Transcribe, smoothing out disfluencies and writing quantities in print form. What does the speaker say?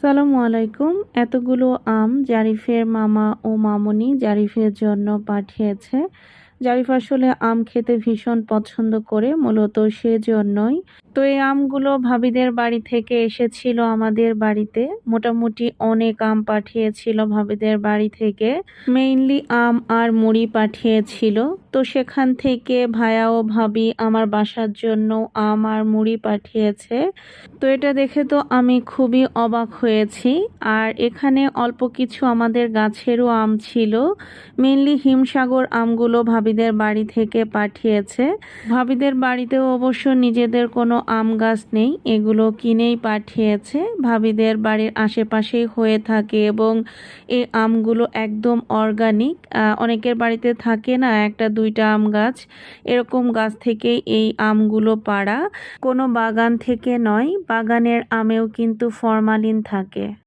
আসসালামু আলাইকুম। এতগুলো আম জারিফের মামা ও মামুনি জারিফের জন্য পাঠিয়েছে। জারিফ আসলে আম খেতে ভীষণ পছন্দ করে, মূলত সেজন্যই। তো এই আমগুলো ভাবিদের বাড়ি থেকে এসেছিল আমাদের বাড়িতে। মোটামুটি অনেক আম পাঠিয়েছিল ভাবিদের বাড়ি থেকে। মেইনলি আম আর মুড়ি পাঠিয়েছিল। তো সেখান থেকে ভাইয়া ও ভাবি আমার বাসার জন্য আম আর মুড়ি পাঠিয়েছে। তো এটা দেখে তো আমি খুবই অবাক হয়েছি। আর এখানে অল্প কিছু আমাদের গাছেরও আম ছিল। মেইনলি হিমসাগর আমগুলো ভাবিদের বাড়ি থেকে পাঠিয়েছে। ভাবিদের বাড়িতেও অবশ্য নিজেদের কোনো আম গাছ নেই, এগুলো কিনেই পাঠিয়েছে। ভাবিদের বাড়ির আশেপাশেই হয়ে থাকে এবং এই আমগুলো একদম অর্গানিক। অনেকের বাড়িতে থাকে না একটা দুইটা আম গাছ, এরকম গাছ থেকেই এই আমগুলো পাড়া, কোনো বাগান থেকে নয়। বাগানের আমেও কিন্তু ফরমালিন থাকে।